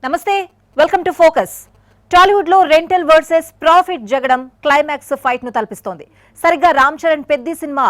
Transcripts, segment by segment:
నమస్తే welcome to focus. Tollywood లో rental versus profit జగడం క్లైమాక్స్ ఫైట్ ను తలపిస్తోంది. సరిగ్గా రామ్ చరణ్ పెద్ది సినిమా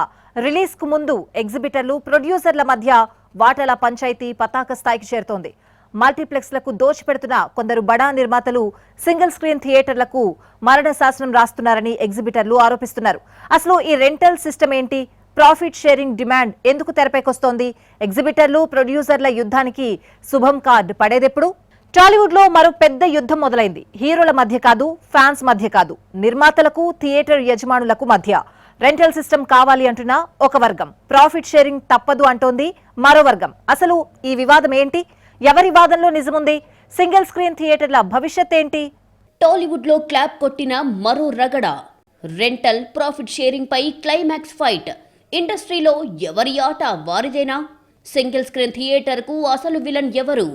రిలీజ్ కు ముందు ఎగ్జిబిటర్లు ప్రొడ్యూసర్ల మధ్య వాటాల పంచాయతీ పతాక స్థాయికి చేరుతోంది. మల్టీప్లెక్స్లకు దోచిపెడుతున్న కొందరు బడా నిర్మాతలు సింగిల్ స్క్రీన్ థియేటర్లకు మరణ శాసనం రాస్తున్నారని ఎగ్జిబిటర్లు ఆరోపిస్తున్నారు. అసలు ఈ రెంటల్ సిస్టమ్ ఏంటి? ప్రాఫిట్ షేరింగ్ డిమాండ్ ఎందుకు తెరపైకొస్తోంది? ఎగ్జిబిటర్లు ప్రొడ్యూసర్ల యుద్ధానికి శుభం కార్డ్ పడేదెప్పుడు? టాలీవుడ్ లో మరో పెద్ద యుద్ధం మొదలైంది. హీరోల మధ్య కాదు, ఫ్యాన్స్ మధ్య కాదు, నిర్మాతలకు థియేటర్ యజమానులకు మధ్య. రెంటల్ సిస్టమ్ కావాలి అంటున్న ఒక వర్గం, ప్రాఫిట్ షేరింగ్ తప్పదు అంటోంది మరో వర్గం. అసలు ఈ వివాదం ఏంటి? ఎవరి వాదనలో నిజముంది? సింగిల్ స్క్రీన్ థియేటర్ల భవిష్యత్ ఏంటి? టాలీవుడ్ లో క్లాప్ కొట్టిన మరో రగడ. రెంటల్ ప్రాఫిట్ షేరింగ్ పై క్లైమాక్స్ ఫైట్. ఇండస్ట్రీలో ఎవరి ఆట వారిదేనా? సింగిల్ స్క్రీన్ థియేటర్ కు అసలు విలన్ ఎవరు?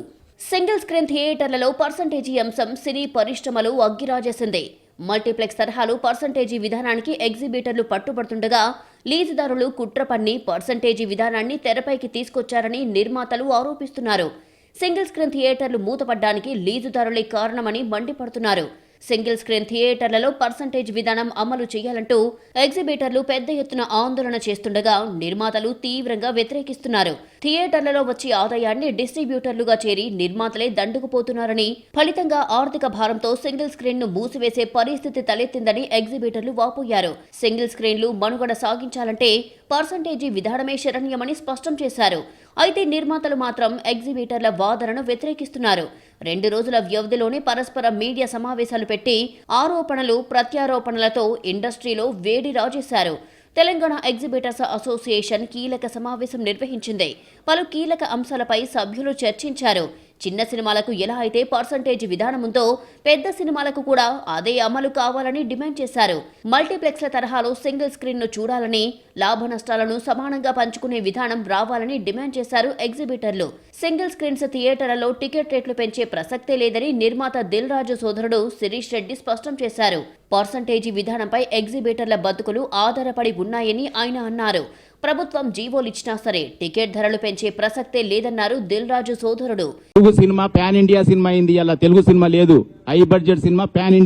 సింగిల్ స్క్రీన్ థియేటర్లలో పర్సంటేజీ అంశం సినీ పరిశ్రమలు అగ్గిరాజేసింది. మల్టీప్లెక్స్ తరహాలో పర్సంటేజీ విధానానికి ఎగ్జిబిటర్లు పట్టుబడుతుండగా లీజుదారులు కుట్ర పన్ని పర్సంటేజీ విధానాన్ని తెరపైకి తీసుకొచ్చారని నిర్మాతలు ఆరోపిస్తున్నారు. సింగిల్ స్క్రీన్ థియేటర్లు మూతపడ్డానికి లీజుదారులే కారణమని మండిపడుతున్నారు. సింగిల్ స్క్రీన్ థియేటర్లలో పర్సంటేజ్ విధానం అమలు చేయాలంటూ ఎగ్జిబిటర్లు పెద్ద ఎత్తున ఆందోళన చేస్తుండగా నిర్మాతలు తీవ్రంగా వ్యతిరేకిస్తున్నారు. థియేటర్లలో వచ్చే ఆదాయాన్ని డిస్ట్రిబ్యూటర్లుగా చేరి నిర్మాతలే దండుకుపోతున్నారని, ఫలితంగా ఆర్థిక భారంతో సింగిల్ స్క్రీన్ ను మూసివేసే పరిస్థితి తలెత్తిందని ఎగ్జిబిటర్లు వాపోయారు. సింగిల్ స్క్రీన్లు మనుగడ సాగించాలంటే పర్సంటేజీ విధానమే శరణ్యమని స్పష్టం చేశారు. అయితే నిర్మాతలు మాత్రం ఎగ్జిబిటర్ల వాదనను వ్యతిరేకిస్తున్నారు. 2 రోజుల వ్యవధిలోనే పరస్పర మీడియా సమావేశాలు పెట్టి ఆరోపణలు ప్రత్యారోపణలతో ఇండస్ట్రీలో వేడి రాజేశారు. తెలంగాణ ఎగ్జిబిటర్స్ అసోసియేషన్ కీలక సమావేశం నిర్వహించింది. పలు కీలక అంశాలపై సభ్యులు చర్చించారు. చిన్న సినిమాలకు ఎలా అయితే పర్సంటేజ్ విధానం ఉందో పెద్ద సినిమాలకు కూడా అదే అమలు కావాలని డిమాండ్ చేశారు. మల్టీప్లెక్స్ల తరహాలో సింగిల్ స్క్రీన్ ను చూడాలని, లాభ నష్టాలను సమానంగా పంచుకునే విధానం రావాలని డిమాండ్ చేశారు ఎగ్జిబిటర్లు. సింగిల్ స్క్రీన్స్ థియేటర్లలో టికెట్ రేట్లు పెంచే ప్రసక్తే లేదని నిర్మాత దిల్ రాజు సోదరుడు శిరీష్ రెడ్డి స్పష్టం చేశారు. పర్సంటేజీ విధానంపై ఎగ్జిబిటర్ల బతుకులు ఆధారపడి ఉన్నాయని ఆయన అన్నారు. ప్రభుత్వం జీవోలిచ్చినా సరే టికెట్ ధరలు పెంచే ప్రసక్తే లేదన్నారు దిల్ రాజు సోదరుడు. Telugu cinema pan India cinema అయింది. అలా తెలుగు సినిమా లేదు, high budget cinema pan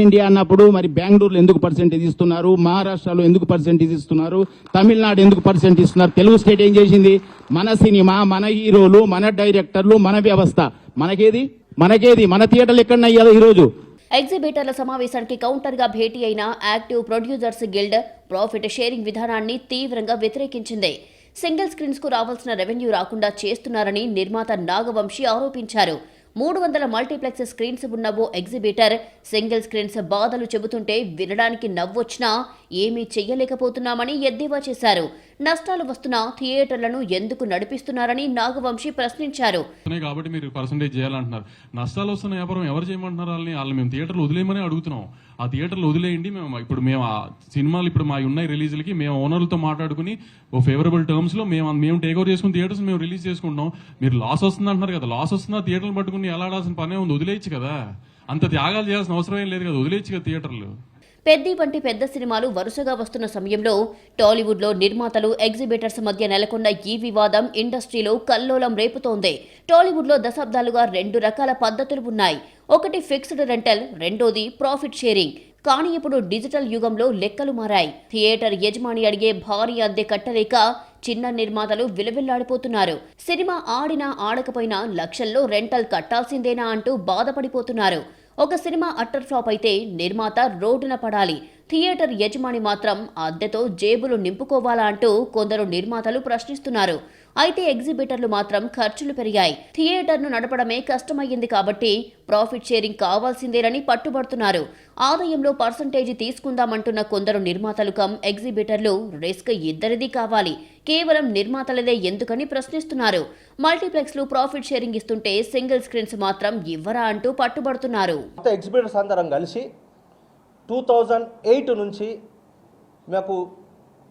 India అన్నప్పుడు మరి బెంగళూరులో ఎందుకు పర్సెంటేజ్ ఇస్తున్నారు, మహారాష్ట్రలో ఎందుకు పర్సెంటేజ్ ఇస్తున్నారు, తమిళనాడు ఎందుకు పర్సెంట్ ఇస్తున్నారు? తెలుగు స్టేట్ ఏం చేసింది? మన సినిమా, మన హీరోలు, మన డైరెక్టర్లు, మన వ్యవస్థ. మనకేది మన థియేటర్లు ఎక్కడన్నా ఈ రోజు? ఎగ్జిబిటర్ల సమావేశానికి కౌంటర్ గా భేటీ అయిన active producers guild profit sharing విధానాన్ని తీవ్రంగా వ్యతిరేకించింది. సింగిల్ స్క్రీన్స్ కు రావాల్సిన రెవెన్యూ రాకుండా చేస్తున్నారని నిర్మాత నాగవంశీ ఆరోపించారు. 300 మల్టీప్లెక్స్ స్క్రీన్స్ ఉన్న ఓ ఎగ్జిబిటర్ సింగిల్ స్క్రీన్స్ బాధలు చెబుతుంటే వినడానికి నవ్వొచ్చినా ఏమీ చెయ్యలేకపోతున్నామని ఎద్దేవా చేశారు. నష్టాలు వస్తున్న థియేటర్లను ఎందుకు నడిపిస్తున్నారని నాగవంశీ ప్రశ్నించారు. కాబట్టి మీరు పర్సంటేజ్ చేయాలంటున్నారు. నష్టాలు వస్తున్న వ్యాపారం ఎవరు చేయమంటున్నారు? వాళ్ళు మేము థియేటర్లు వదిలేయమని అడుగుతున్నాం. ఆ థియేటర్లు వదిలేయండి. మేము ఆ సినిమాలు ఇప్పుడు మా ఉన్నాయి రిలీజులకి మేము ఓనర్లతో మాట్లాడుకుని ఓ ఫేవరబుల్ టర్మ్స్ లో మేము టేక్ ఓవర్ చేసుకుని థియేటర్స్ మేము రిలీజ్ చేసుకుంటాం. మీరు లాస్ వస్తుంది అంటున్నారు కదా, లాస్ వస్తున్నా థియేటర్లు పట్టుకుని ఎలా ఆడాల్సిన పనే ఉంది? వదిలేయచ్చు కదా, అంత త్యాగాలు చేయాల్సిన అవసరం ఏం లేదు కదా, వదిలేయచ్చు కదా థియేటర్లు. పెద్ది వంటి పెద్ద సినిమాలు వరుసగా వస్తున్న సమయంలో టాలీవుడ్ లో నిర్మాతలు ఎగ్జిబిటర్స్ మధ్య నెలకొన్న ఈ వివాదం ఇండస్ట్రీలో కల్లోలం రేపుతోంది. టాలీవుడ్ లో దశాబ్దాలుగా 2 రకాల పద్ధతులు ఉన్నాయి. ఒకటి ఫిక్స్డ్ రెంటల్, రెండోది ప్రాఫిట్ షేరింగ్. కానీ ఇప్పుడు డిజిటల్ యుగంలో లెక్కలు మారాయి. థియేటర్ యజమాని అడిగే భారీ అద్దె కట్టలేక చిన్న నిర్మాతలు విలవిల్లాడిపోతున్నారు. సినిమా ఆడినా ఆడకపోయినా లక్షల్లో రెంటల్ కట్టాల్సిందేనా అంటూ బాధపడిపోతున్నారు. ఒక సినిమా అట్టర్ ఫ్లాప్ అయితే నిర్మాత రోడ్డున పడాలి, థియేటర్ యజమాని మాత్రం అద్దెతో జేబులు నింపుకోవాలా అంటూ కొందరు నిర్మాతలు ప్రశ్నిస్తున్నారు. అయితే ఎగ్జిబిటర్లు మాత్రం ఖర్చులు పెరిగాయి, థియేటర్ను నడపడమే కష్టమయ్యింది కాబట్టి ప్రాఫిట్ షేరింగ్ కావాల్సిందేనని పట్టుబడుతున్నారు. ఆదాయంలో పర్సంటేజీ తీసుకుందామంటున్న కొందరు నిర్మాతలు ఎగ్జిబిటర్లు రిస్క్ ఇద్దరిది కావాలి, కేవలం నిర్మాతలదే ఎందుకని ప్రశ్నిస్తున్నారు. మల్టీప్లెక్స్లు ప్రాఫిట్ షేరింగ్ ఇస్తుంటే సింగిల్ స్క్రీన్స్ మాత్రం ఇవ్వరా అంటూ పట్టుబడుతున్నారు. ఎగ్జిబిటర్స్ అందరం కలిసి 2008 నుంచి మాకు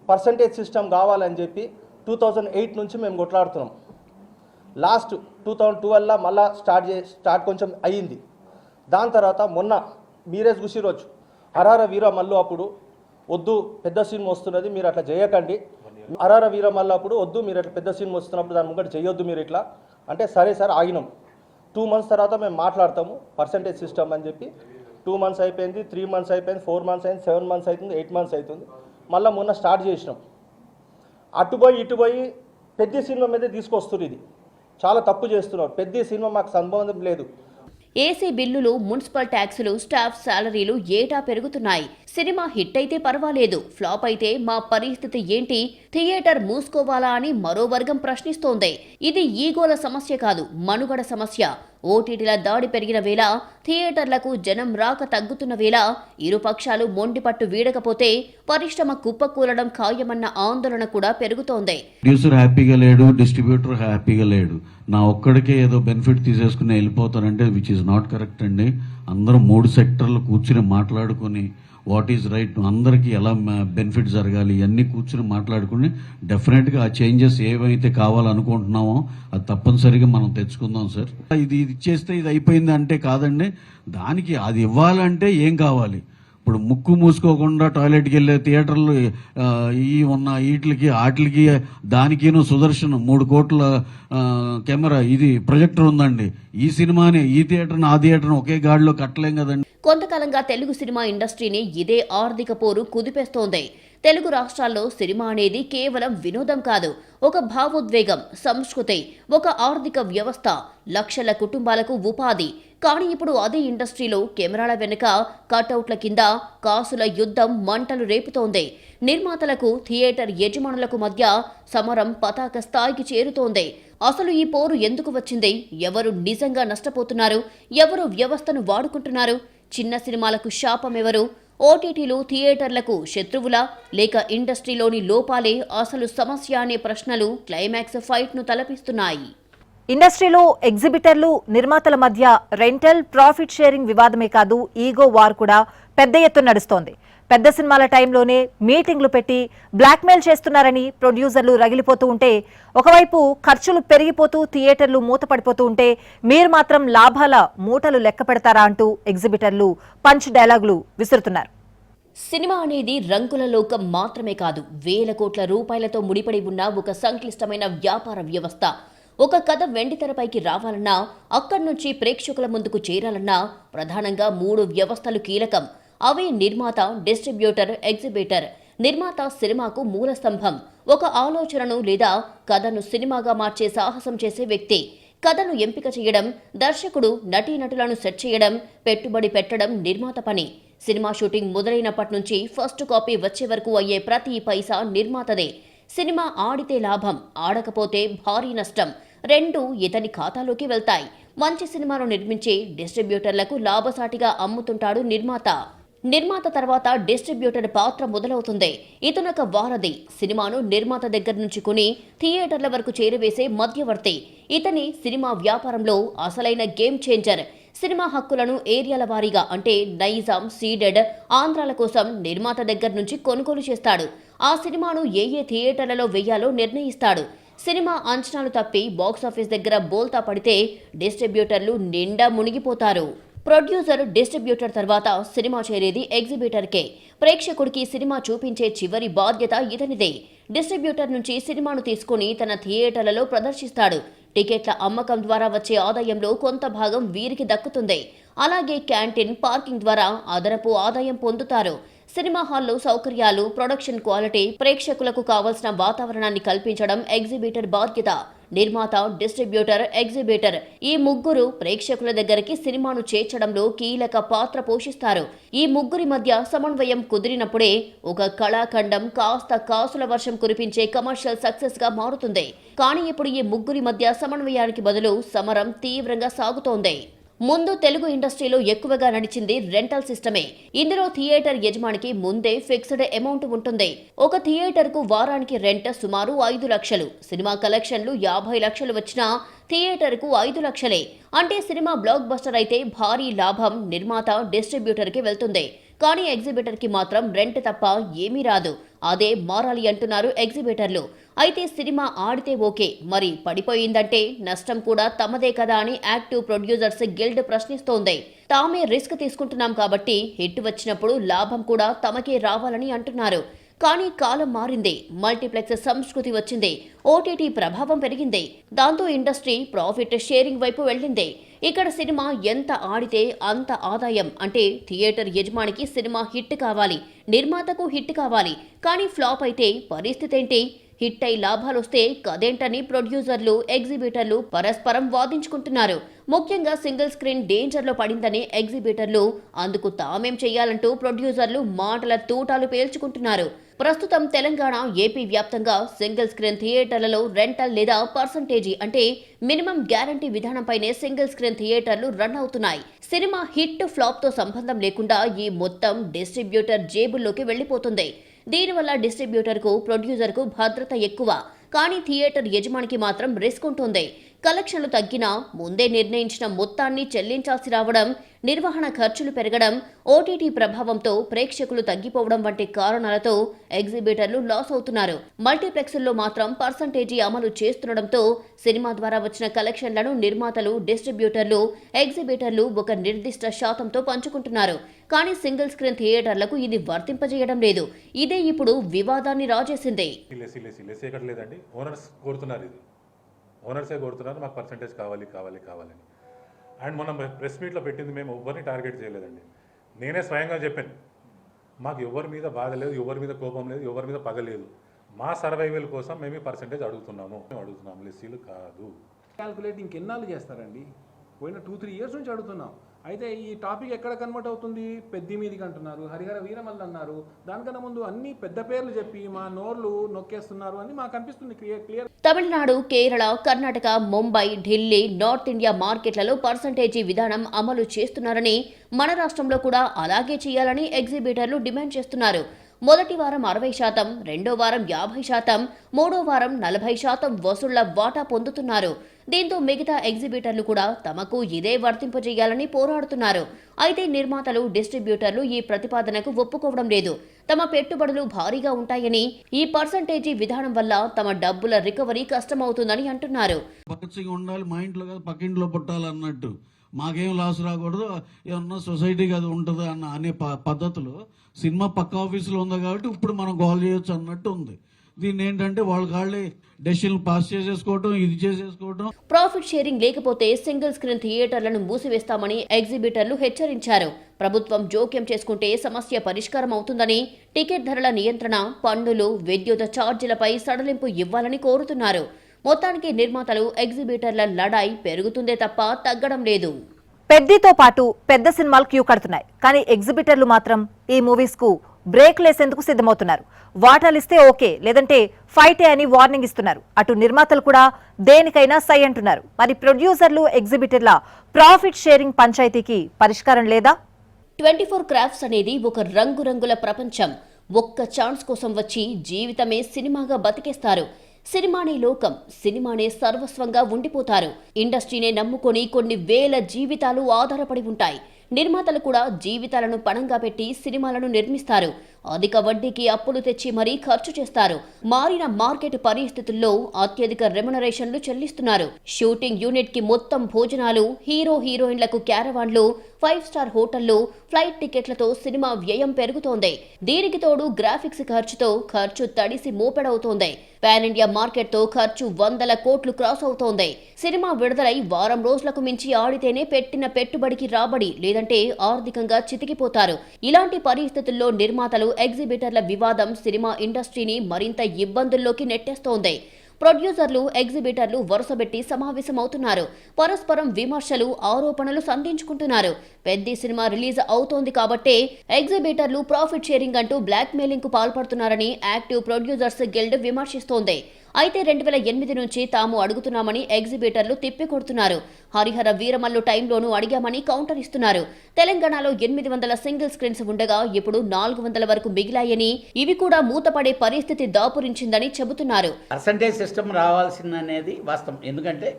పర్సంటేజ్ సిస్టమ్ కావాలని చెప్పి 2008 నుంచి మేము కొట్లాడుతున్నాం. లాస్ట్ 2012 మళ్ళీ స్టార్ట్ కొంచెం అయ్యింది. దాని తర్వాత మొన్న మీరే చూసిరోచ్చు హరహర వీర మల్లు అప్పుడు వద్దు పెద్ద సినిమా వస్తున్నది మీరు అట్లా చేయకండి, హరహర వీర మల్లు అప్పుడు వద్దు మీరు అట్లా పెద్ద సినిమా వస్తున్నప్పుడు దాని ముంగట చేయొద్దు మీరు ఇట్లా అంటే సరే సార్ ఆగినాం. 2 months తర్వాత మేము మాట్లాడతాము పర్సంటేజ్ సిస్టమ్ అని చెప్పి. 2 months అయిపోయింది, 3 months అయిపోయింది, 4 months అయింది, 7 months అవుతుంది, 8 months అవుతుంది. మళ్ళీ మొన్న స్టార్ట్ చేసినాం. అటుపోయి ఇటుపోయి పెద్ద సినిమా మీదే తీసుకొస్తున్నారు. ఇది చాలా తప్పు చేస్తున్నారు. పెద్ద సినిమా మాకు సంబంధం లేదు. ఏసీ బిల్లులు, మున్సిపల్ ట్యాక్సులు, స్టాఫ్ శాలరీలు ఏటా పెరుగుతున్నాయి. సినిమా హిట్ అయితే పర్వాలేదు, ఫ్లాప్ అయితే మా పరిస్థితి ఏంటి? థియేటర్ మూసుకోవాలా అని మరో వర్గం ప్రశ్నిస్తోంది. ఇది ఈగోల సమస్య కాదు, మనుగడ సమస్య. ఓటీటీల దాడి పెరిగిన వేళ, థియేటర్లకు జనం రాక తగ్గుతున్న వేళ, ఇరు పక్షాలు మొండిపట్టు వీడకపోతే పరిశ్రమ కుప్పకూలడం ఖాయమన్న ఆందోళన కూడా పెరుగుతోంది. ప్రొడ్యూసర్ హ్యాపీగా లేడు, డిస్ట్రిబ్యూటర్ హ్యాపీగా లేడు. నా ఒక్కడికే ఏదో బెనిఫిట్ తీసేసుకుని వెళ్ళిపోతారంటే విచ్ ఇస్ నాట్ కరెక్ట్ అండి. అందరూ 3 సెక్టర్లు కూర్చుని మాట్లాడుకుని వాట్ ఈజ్ రైట్, అందరికీ ఎలా బెనిఫిట్ జరగాలి ఇవన్నీ కూర్చుని మాట్లాడుకుని డెఫినెట్గా ఆ చేంజెస్ ఏవైతే కావాలనుకుంటున్నామో అది తప్పనిసరిగా మనం తెచ్చుకుందాం సార్. ఇది ఇచ్చేస్తే ఇది అయిపోయింది అంటే కాదండి, దానికి అది ఇవ్వాలంటే ఏం కావాలి? ఇప్పుడు ముక్కు మూసుకోకుండా టాయిలెట్కి వెళ్ళే థియేటర్లు ఈ ఉన్న వీటికి వాటికి దానికిను సుదర్శన్ 3 కోట్ల కెమెరా ఇది ప్రొజెక్టర్ ఉందండి. ఈ సినిమాని ఈ థియేటర్ని ఆ థియేటర్ని ఒకే గాడిలో కట్టలేం కదండి. కొంతకాలంగా తెలుగు సినిమా ఇండస్ట్రీని ఇదే ఆర్థిక పోరు కుదిపేస్తోంది. తెలుగు రాష్ట్రాల్లో సినిమా అనేది కేవలం వినోదం కాదు, ఒక భావోద్వేగం, సంస్కృతి, ఒక ఆర్థిక వ్యవస్థ, లక్షల కుటుంబాలకు ఉపాధి. కానీ ఇప్పుడు అదే ఇండస్ట్రీలో కెమెరాల వెనుక, కటౌట్ల కింద కాసుల యుద్ధం మంటలు రేపుతోంది. నిర్మాతలకు, థియేటర్ యజమానులకు మధ్య సమరం పతాక స్థాయికి చేరుతోంది. అసలు ఈ పోరు ఎందుకు వచ్చింది? ఎవరు నిజంగా నష్టపోతున్నారు? ఎవరు వ్యవస్థను వాడుకుంటున్నారు? చిన్న సినిమాలకు శాపం ఎవరు? ఓటీటీలు థియేటర్లకు శత్రువులా, లేక ఇండస్ట్రీలోని లోపాలే అసలు సమస్య అనే ప్రశ్నలు క్లైమాక్స్ ఫైట్ను తలపిస్తున్నాయి. ఇండస్ట్రీలో ఎగ్జిబిటర్లు, నిర్మాతల మధ్య రెంటల్, ప్రాఫిట్ షేరింగ్ వివాదమే కాదు, ఈగో వార్ కూడా పెద్ద ఎత్తున నడుస్తోంది. పెద్ద సినిమాల టైంలోనే మీటింగ్లు పెట్టి బ్లాక్మెయిల్ చేస్తున్నారని ప్రొడ్యూసర్లు రగిలిపోతూ ఉంటే, ఒకవైపు ఖర్చులు పెరిగిపోతూ థియేటర్లు మూతపడిపోతూ ఉంటే మీరు మాత్రం లాభాల మూటలు లెక్క పెడతారా అంటూ ఎగ్జిబిటర్లు పంచ్ డైలాగులు విసురుతున్నారు. సినిమా అనేది రంగుల లోకం మాత్రమే కాదు, వేల కోట్ల రూపాయలతో ముడిపడి ఉన్న ఒక సంక్లిష్టమైన వ్యాపార వ్యవస్థ. ఒక కథ వెండితెరపైకి రావాలన్నా, అక్కడి నుంచి ప్రేక్షకుల ముందుకు చేరాలన్నా ప్రధానంగా 3 వ్యవస్థలు కీలకం. అవే నిర్మాత, డిస్ట్రిబ్యూటర్, ఎగ్జిబిటర్. నిర్మాత సినిమాకు మూల స్తంభం. ఒక ఆలోచనను లేదా కథను సినిమాగా మార్చే సాహసం చేసే వ్యక్తి. కథను ఎంపిక చేయడం, దర్శకుడు, నటీనటులను సెట్ చేయడం, పెట్టుబడి పెట్టడం నిర్మాత పని. సినిమా షూటింగ్ మొదలైనప్పటి నుంచి ఫస్ట్ కాపీ వచ్చే వరకు అయ్యే ప్రతి పైసా నిర్మాతదే. సినిమా ఆడితే లాభం, ఆడకపోతే భారీ నష్టం. 2 ఇతని ఖాతాలోకి వెళ్తాయి. మంచి సినిమాను నిర్మించే డిస్ట్రిబ్యూటర్లకు లాభసాటిగా అమ్ముతుంటాడు నిర్మాత. నిర్మాత తర్వాత డిస్ట్రిబ్యూటర్ పాత్ర మొదలవుతుంది. ఇతనొక వారధి. సినిమాను నిర్మాత దగ్గర నుంచి కొని థియేటర్ల వరకు చేరవేసే మధ్యవర్తి. ఇతని సినిమా వ్యాపారంలో అసలైన గేమ్ చేంజర్. సినిమా హక్కులను ఏరియాల వారీగా అంటే నైజాం, సీడెడ్, ఆంధ్రాల కోసం నిర్మాత దగ్గర నుంచి కొనుగోలు చేస్తాడు. ఆ సినిమాను ఏ థియేటర్లలో వేయాలో నిర్ణయిస్తాడు. సినిమా అంచనాలు తప్పి బాక్సాఫీస్ దగ్గర బోల్తా పడితే డిస్ట్రిబ్యూటర్లు నిండా మునిగిపోతారు. ప్రొడ్యూసర్, డిస్ట్రిబ్యూటర్ తర్వాత సినిమా చేరేది ఎగ్జిబిటర్కే. ప్రేక్షకుడికి సినిమా చూపించే చివరి బాధ్యత ఇతనిదే. డిస్ట్రిబ్యూటర్ నుంచి సినిమాను తీసుకుని తన థియేటర్లలో ప్రదర్శిస్తాడు. టికెట్ల అమ్మకం ద్వారా వచ్చే ఆదాయంలో కొంత భాగం వీరికి దక్కుతుంది. అలాగే క్యాంటీన్, పార్కింగ్ ద్వారా అదనపు ఆదాయం పొందుతారు. సినిమా హాల్లో సౌకర్యాలు, ప్రొడక్షన్ క్వాలిటీ, ప్రేక్షకులకు కావలసిన వాతావరణాన్ని కల్పించడం ఎగ్జిబిటర్ బాధ్యత. నిర్మాత, డిస్ట్రిబ్యూటర్, ఎగ్జిబిటర్ ఈ 3 ప్రేక్షకుల దగ్గరికి సినిమాను చేర్చడంలో కీలక పాత్ర పోషిస్తారు. ఈ 3 మధ్య సమన్వయం కుదిరినప్పుడే ఒక కళాఖండం కాస్త కాసుల వర్షం కురిపించే కమర్షియల్ సక్సెస్ గా మారుతుంది. కానీ ఇప్పుడు ఈ 3 మధ్య సమన్వయానికి బదులు సమరం తీవ్రంగా సాగుతోంది. ముందు తెలుగు ఇండస్ట్రీలో ఎక్కువగా నడిచింది రెంటల్ సిస్టమే. ఇందులో థియేటర్ యజమానికి ముందే ఫిక్స్డ్ అమౌంట్ ఉంటుంది. ఒక థియేటర్ కు వారానికి రెంట్ సుమారు 5 లక్షలు. సినిమా కలెక్షన్లు 50 లక్షలు వచ్చినా థియేటర్ కు 5 లక్షలే. అంటే సినిమా బ్లాక్ బస్టర్ అయితే భారీ లాభం నిర్మాత, డిస్ట్రిబ్యూటర్ కి వెళ్తుంది. కానీ ఎగ్జిబిటర్ కి మాత్రం రెంట్ తప్ప ఏమీ రాదు. అదే మారాలి అంటున్నారు ఎగ్జిబిటర్లు. అయితే సినిమా ఆడితే ఓకే, మరి పడిపోయిందంటే నష్టం కూడా తమదే కదా అని యాక్టివ్ ప్రొడ్యూసర్స్ గిల్డ్ ప్రశ్నిస్తోంది. తామే రిస్క్ తీసుకుంటున్నాం కాబట్టి హిట్ వచ్చినప్పుడు లాభం కూడా తమకే రావాలని అంటున్నారు. కానీ కాలం మారింది. మల్టీప్లెక్స్ సంస్కృతి వచ్చింది. ఓటీటీ ప్రభావం పెరిగింది. దాంతో ఇండస్ట్రీ ప్రాఫిట్ షేరింగ్ వైపు వెళ్ళింది. ఇక్కడ సినిమా ఎంత ఆడితే అంత ఆదాయం. అంటే థియేటర్ యజమానికి సినిమా హిట్ కావాలి, నిర్మాతకు హిట్ కావాలి. కానీ ఫ్లాప్ అయితే పరిస్థితి ఏంటి? హిట్ అయి లాభాలొస్తే కదేంటని ప్రొడ్యూసర్లు, ఎగ్జిబిటర్లు పరస్పరం వాదించుకుంటున్నారు. ముఖ్యంగా సింగిల్ స్క్రీన్ డేంజర్లో పడిందని ఎగ్జిబిటర్లు, అందుకు తామేం చెయ్యాలంటూ ప్రొడ్యూసర్లు మాటల తూటాలు పేల్చుకుంటున్నారు. ప్రస్తుతం తెలంగాణ, ఏపీ వ్యాప్తంగా సింగిల్ స్క్రీన్ థియేటర్లలో రెంటల్ లేదా పర్సంటేజీ అంటే మినిమం గ్యారంటీ విధానంపైనే సింగిల్ స్క్రీన్ థియేటర్లు రన్ అవుతున్నాయి. సినిమా హిట్ ఫ్లాప్ తో సంబంధం లేకుండా ఈ మొత్తం డిస్ట్రిబ్యూటర్ జేబుల్లోకి వెళ్లిపోతుంది. దీనివల్ల డిస్ట్రిబ్యూటర్కు, ప్రొడ్యూసర్కు భద్రత ఎక్కువ, కానీ థియేటర్ యజమానికి మాత్రం రిస్క్ ఉంటుంది. కలెక్షన్లు తగ్గినా ముందే నిర్ణయించిన మొత్తాన్ని చెల్లించాల్సి రావడం, నిర్వహణ ఖర్చులు పెరగడం, ఓటీటీ ప్రభావంతో ప్రేక్షకులు తగ్గిపోవడం వంటి కారణాలతో ఎగ్జిబిటర్లు లాస్ అవుతున్నారు. మల్టీప్లెక్స్ల్లో మాత్రం పర్సంటేజీ అమలు చేస్తుండటంతో సినిమా ద్వారా వచ్చిన కలెక్షన్లను నిర్మాతలు, డిస్ట్రిబ్యూటర్లు, ఎగ్జిబిటర్లు ఒక నిర్దిష్ట శాతంతో పంచుకుంటున్నారు. కానీ సింగిల్ స్క్రీన్ థియేటర్లకు ఇది వర్తింపజేయడం లేదు. ఇదే ఇప్పుడు వివాదాన్ని రాజేసింది. లేదండి, ఓనర్స్ కోరుతున్నారు, ఇది ఓనర్సే కోరుతున్నారు, మాకు పర్సంటేజ్ కావాలి కావాలి కావాలని. అండ్ మనం ప్రెస్ మీట్లో పెట్టింది మేము ఎవరిని టార్గెట్ చేయలేదండి. నేనే స్వయంగా చెప్పాను, మాకు ఎవరి మీద బాధ లేదు, ఎవరి మీద కోపం లేదు, ఎవరి మీద పగ లేదు. మా సర్వైవల్ కోసం మేము ఈ పర్సంటేజ్ అడుగుతున్నాము, లెస్సీలు కాదు. క్యాల్కులేట్ ఇంకెన్నాళ్ళు చేస్తారండి? పోయిన 2-3 ఇయర్స్ నుంచి అడుగుతున్నాం. అయితే ఈ టాపిక్ ఎక్కడ కన్వర్ట్ అవుతుంది? పెద్ది మీదికి అంటున్నారు, హరిహర వీరమల్లు అన్నారు. దానికన్నా ముందు అన్ని పెద్ద పేర్లు చెప్పి మా నోర్లు నొక్కేస్తున్నారు అని మాకు అనిపిస్తుంది clear. Tamil Nadu, Kerala, Karnataka, Mumbai, Delhi, north India మార్కెట్లలో పర్సంటేజీ విధానం అమలు చేస్తున్నారని, మన రాష్ట్రంలో కూడా అలాగే చేయాలని ఎగ్జిబిటర్లు డిమాండ్ చేస్తున్నారు. మొదటి వారం 60%, రెండో వారం 50%, మూడో వారం 40% వసూళ్ల వాటా పొందుతున్నారు. దీంతో మిగతా ఎగ్జిబిటర్లు కూడా తమకు ఇదే వర్తింపజేయాలని పోరాడుతున్నారు. అయితే నిర్మాతలు, డిస్ట్రిబ్యూటర్లు ఈ ప్రతిపాదనకు ఒప్పుకోవడం లేదు. తమ పెట్టుబడులు భారీగా ఉంటాయని, ఈ పర్సంటేజీ విధానం వల్ల తమ డబ్బుల రికవరీ కష్టమవుతుందని అంటున్నారు. పక్కగా ఉండాలి, మా ఇంట్లో కాదు పక్కింట్లో పుట్టాలన్నట్టు, మాకేం లాస్ రాకూడదు, ఏమన్నా సొసైటీకి అది ఉంటుంది అనే పద్ధతిలో సినిమా పక్క ఆఫీసులో ఉంది కాబట్టి ఇప్పుడు మనం గోల్ చేయొచ్చు అన్నట్టు ఉంది. దీన్ని ఏంటంటే వాళ్ళే డెసిషన్ పాస్ చేసేసుకోవడం, ఇది చేసేసుకోవడం. ప్రాఫిట్ షేరింగ్ లేకపోతే సింగిల్ స్క్రీన్ థియేటర్లను మూసివేస్తామని ఎగ్జిబిటర్లు హెచ్చరించారు. ప్రభుత్వం జోక్యం చేసుకుంటే సమస్య పరిష్కారం అవుతుందని, టికెట్ ధరల నియంత్రణ, పన్నులు, విద్యుత్ ఛార్జీలపై సడలింపు ఇవ్వాలని కోరుతున్నారు. మొత్తానికి నిర్మాతలు, ఎగ్జిబిటర్ల లడాయి పెరుగుతుందే తప్ప తగ్గడం లేదు. పెద్దితో పాటు పెద్ద సినిమాలు క్యూ కడుతున్నాయి. కానీ ఎగ్జిబిటర్లు మాత్రం ఈ మూవీస్ కు బ్రేక్ లేసేందుకు సిద్ధమవుతున్నారు. వాటాలిస్తే ఓకే, లేదంటే ఫైటే అని వార్నింగ్ ఇస్తున్నారు. అటు నిర్మాతలు కూడా దేనికైనా సై అంటున్నారు. మరి ప్రొడ్యూసర్లు, ఎగ్జిబిటర్ల ప్రాఫిట్ షేరింగ్ పంచాయతీకి పరిష్కారం లేదా? 24 క్రాఫ్ట్స్ అనేది ఒక రంగురంగుల ప్రపంచం. ఒక్క ఛాన్స్ కోసం వచ్చి జీవితమే సినిమాగా బతికేస్తారు. సినిమానే లోకం, సినిమానే సర్వస్వంగా ఉండిపోతారు. ఇండస్ట్రీనే నమ్ముకొని కొన్ని వేల జీవితాలు ఆధారపడి ఉంటాయి. నిర్మాతలు కూడా జీవితాలను పణంగా పెట్టి సినిమాలను నిర్మిస్తారు. అధిక వడ్డీకి అప్పులు తెచ్చి మరీ ఖర్చు చేస్తారు. మారిన మార్కెట్ పరిస్థితుల్లో అత్యధిక రెమ్యునరేషన్లు చెల్లిస్తున్నారు. షూటింగ్ యూనిట్ కి మొత్తం భోజనాలు, హీరో హీరోయిన్లకు క్యారవాన్లు, 5 స్టార్ హోటళ్లు, ఫ్లైట్ టికెట్లతో సినిమా వ్యయం పెరుగుతోంది. దీనికి తోడు గ్రాఫిక్స్ ఖర్చు తడిసి మోపెడవుతోంది. పాన్ ఇండియా మార్కెట్ తో ఖర్చు 100 కోట్లు క్రాస్ అవుతోంది. సినిమా విడుదలై వారం రోజులకు మించి ఆడితేనే పెట్టిన పెట్టుబడికి రాబడి, లేదంటే ఆర్థికంగా చితికిపోతారు. ఇలాంటి పరిస్థితుల్లో నిర్మాతలు, ఎగ్జిబిటర్ల వివాదం సినిమా ఇండస్ట్రీని మరింత ఇబ్బందుల్లోకి నెట్టేస్తోంది. ప్రొడ్యూసర్లు, ఎగ్జిబిటర్లు వరుసబెట్టి సమావేశమవుతున్నారు. పరస్పరం విమర్శలు, ఆరోపణలు సంధించుకుంటున్నారు. పెద్ద సినిమా రిలీజ్ అవుతోంది కాబట్టే ఎగ్జిబిటర్లు ప్రాఫిట్ షేరింగ్ అంటూ బ్లాక్ మెయిలింగ్ కు పాల్పడుతున్నారని యాక్టివ్ ప్రొడ్యూసర్స్ గిల్డ్ విమర్శిస్తోంది. అయితే 2008 నుంచి తాము అడుగుతున్నామని ఎగ్జిబిటర్లు తిప్పికొడుతున్నారు. హరిహర వీరమల్లు టైంలోనూ అడిగామని కౌంటర్ ఇస్తున్నారు. తెలంగాణలో 800 సింగిల్ స్క్రీన్స్ ఉండగా ఇప్పుడు 400 వరకు మిగిలాయని, ఇవి కూడా మూతపడే పరిస్థితి దాపురించిందని చెబుతున్నారు. పర్సంటేజ్ సిస్టమ్ రావాల్సిందనేది వాస్తవం. ఎందుకంటే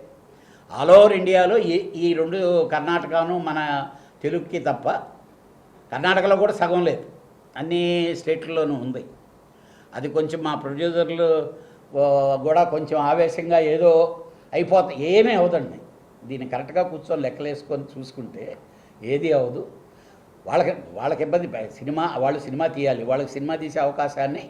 ఆల్ ఓవర్ ఇండియాలో ఈ రెండు, కర్ణాటకను మన తెలుగుకి తప్ప, కర్ణాటకలో కూడా సగం లేదు, అన్ని స్టేట్లలోనూ ఉంది. అది కొంచెం మా ప్రొడ్యూసర్లు కూడా కొంచెం ఆవేశంగా ఏదో అయిపోతాయి, ఏమీ అవదండి. దీన్ని కరెక్ట్గా కూర్చొని లెక్కలేసుకొని చూసుకుంటే ఏది అవదు. వాళ్ళకి ఇబ్బంది. వాళ్ళు సినిమా తీయాలి, వాళ్ళకి సినిమా తీసే అవకాశాన్ని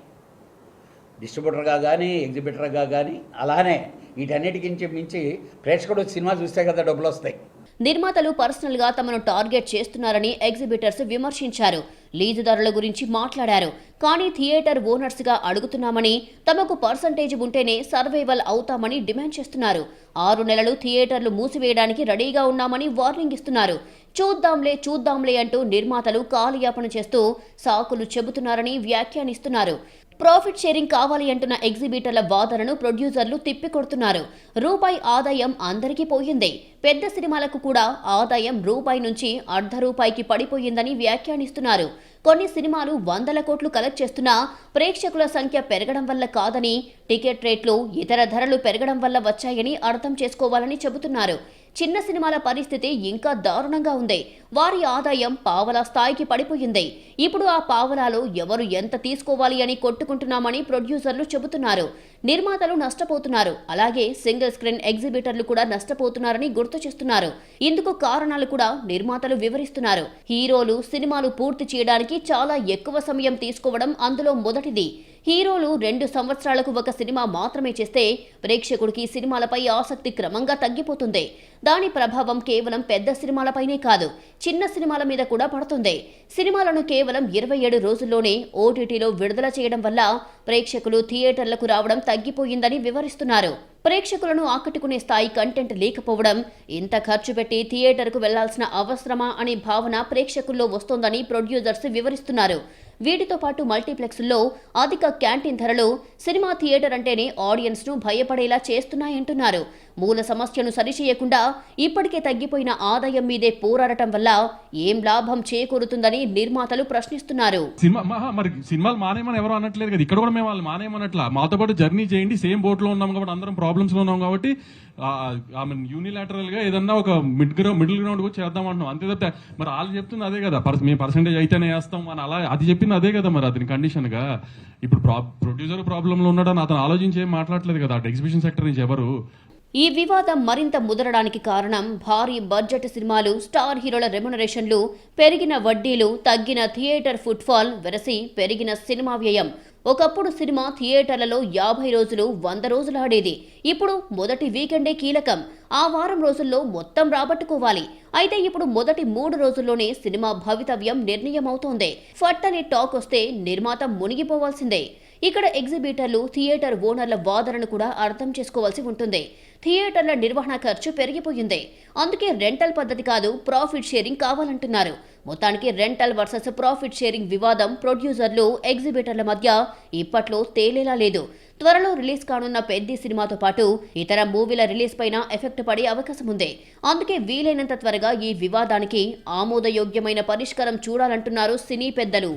డిస్ట్రిబ్యూటర్గా కానీ, ఎగ్జిబిటర్గా కానీ, అలానే వీటన్నిటికి మించి ప్రేక్షకుడు సినిమా చూస్తే కదా డబ్బులు వస్తాయి. నిర్మాతలు పర్సనల్ గా తమను టార్గెట్ చేస్తున్నారని ఎగ్జిబిటర్స్ విమర్శించారు. లీజుదారుల గురించి మాట్లాడారు. కానీ థియేటర్ ఓనర్స్ గా అడుగుతున్నామని, తమకు పర్సంటేజ్ ఉంటేనే సర్వైవల్ అవుతామని డిమాండ్ చేస్తున్నారు. 6 నెలలు థియేటర్లు మూసివేయడానికి రెడీగా ఉన్నామని వార్నింగ్ ఇస్తున్నారు. చూద్దాంలే అంటూ నిర్మాతలు కాలయాపన చేస్తూ సాకులు చెబుతున్నారని వ్యాఖ్యానిస్తున్నారు. ప్రాఫిట్ షేరింగ్ కావాలి అంటున్న ఎగ్జిబిటర్ల వాదనను ప్రొడ్యూసర్లు తిప్పికొడుతున్నారు. రూపాయి ఆదాయం అందరికీ పోయింది. పెద్ద సినిమాలకు కూడా ఆదాయం రూపాయి నుంచి ₹1.50కి పడిపోయిందని వ్యాఖ్యానిస్తున్నారు. కొన్ని సినిమాలు 100 కోట్లు కలెక్ట్ చేస్తున్నా ప్రేక్షకుల సంఖ్య పెరగడం వల్ల కాదని, టికెట్ రేట్లు ఇతర ధరలు పెరగడం వల్ల వచ్చాయని అర్థం చేసుకోవాలని చెబుతున్నారు. చిన్న సినిమాల పరిస్థితి ఇంకా దారుణంగా ఉంది. వారి ఆదాయం పావలా స్థాయికి పడిపోయింది. ఇప్పుడు ఆ పావలాలో ఎవరు ఎంత తీసుకోవాలి అని కొట్టుకుంటున్నామని ప్రొడ్యూసర్లు చెబుతున్నారు. నిర్మాతలు నష్టపోతున్నారు. అలాగే సింగిల్ స్క్రీన్ ఎగ్జిబిటర్లు కూడా నష్టపోతున్నారని గుర్తు చేస్తున్నారు. ఇందుకు కారణాలు కూడా నిర్మాతలు వివరిస్తున్నారు. హీరోలు సినిమాలు పూర్తి చేయడానికి చాలా ఎక్కువ సమయం తీసుకోవడం అందులో మొదటిది. హీరోలు 2 సంవత్సరాలకు ఒక సినిమా మాత్రమే చేస్తే ప్రేక్షకుడికి సినిమాలపై ఆసక్తి క్రమంగా తగ్గిపోతుంది. దాని ప్రభావం కేవలం పెద్ద సినిమాలపైనే కాదు, చిన్న సినిమాల మీద కూడా పడుతుంది. సినిమాలను కేవలం 27 రోజుల్లోనే ఓటీటీలో విడుదల చేయడం వల్ల ప్రేక్షకులు థియేటర్లకు రావడం తగ్గిపోయిందని వివరిస్తున్నారు. ప్రేక్షకులను ఆకట్టుకునే స్థాయి కంటెంట్ లేకపోవడం, ఇంత ఖర్చు పెట్టి థియేటర్కు వెళ్లాల్సిన అవసరమా అనే భావన ప్రేక్షకుల్లో వస్తోందని ప్రొడ్యూసర్స్ వివరిస్తున్నారు. వీటితో పాటు మల్టీప్లెక్స్ల్లో అధిక క్యాంటీన్ ధరలు సినిమా థియేటర్ అంటేనే ఆడియన్స్ ను భయపడేలా చేస్తున్నాయంటున్నారు. మూల సమస్యను సరిచేయకుండా ఇప్పటికే తగ్గిపోయిన ఆదాయం మీదే పోరాడటం వల్ల ఏం లాభం చేకూరుతుందని నిర్మాతలు ప్రశ్నిస్తున్నారు. మరి సినిమాలు మానేమని ఎవరు అనట్లేదు కదా, ఇక్కడ కూడా మేము వాళ్ళు మానేమనట్లా. మాతో పాటు జర్నీ చేయండి, సేమ్ బోట్ లో ఉన్నాం కాబట్టి, అందరం ప్రాబ్లమ్స్ లో ఉన్నాం కాబట్టి యూనిలాటరల్ గా ఏదన్నా ఒక మిడిల్ గ్రౌండ్ కూడా చేద్దాం అంటున్నాం. అంతే తప్ప మరి వాళ్ళు చెప్తుంది అదే కదా, మేము పర్సెంటేజ్ అయితేనే వేస్తాం అని అలా అది చెప్పింది అదే కదా. మరి అతని కండిషన్ గా ఇప్పుడు ప్రొడ్యూసర్ ప్రాబ్లమ్ లో ఉన్నాడని అతను ఆలోచించి ఏం మాట్లాడలేదు కదా అటు ఎగ్జిబిషన్ సెక్టర్ నుంచి ఎవరు. ఈ వివాదం మరింత ముదరడానికి కారణం భారీ బడ్జెట్ సినిమాలు, స్టార్ హీరోల రెమ్యునరేషన్లు, పెరిగిన వడ్డీలు, తగ్గిన థియేటర్ ఫుట్ఫాల్, వెరసి పెరిగిన సినిమా వ్యయం. ఒకప్పుడు సినిమా థియేటర్లలో 50 రోజులు, 100 రోజులు ఆడేది. ఇప్పుడు మొదటి వీకెండే కీలకం. ఆ వారం రోజుల్లో మొత్తం రాబట్టుకోవాలి. అయితే ఇప్పుడు మొదటి 3 రోజుల్లోనే సినిమా భవితవ్యం నిర్ణయమవుతోంది. ఫట్ అని టాక్ వస్తే నిర్మాత మునిగిపోవాల్సిందే. ఇక్కడ ఎగ్జిబిటర్లు, థియేటర్ ఓనర్ల వాదనను కూడా అర్థం చేసుకోవాల్సి ఉంటుంది. థియేటర్ల నిర్వహణ ఖర్చు పెరిగిపోయింది. అందుకే రెంటల్ పద్ధతి కాదు, ప్రాఫిట్ షేరింగ్ కావాలంటున్నారు. మొత్తానికి రెంటల్ వర్సెస్ ప్రాఫిట్ షేరింగ్ వివాదం ప్రొడ్యూసర్లు, ఎగ్జిబిటర్ల మధ్య ఇప్పట్లో తేలేలా లేదు. త్వరలో రిలీజ్ కానున్న పెద్ది సినిమాతో పాటు ఇతర మూవీల రిలీజ్ పైన ఎఫెక్ట్ పడే అవకాశం ఉంది. అందుకే వీలైనంత త్వరగా ఈ వివాదానికి ఆమోదయోగ్యమైన పరిష్కారం చూడాలంటున్నారు సినీ పెద్దలు.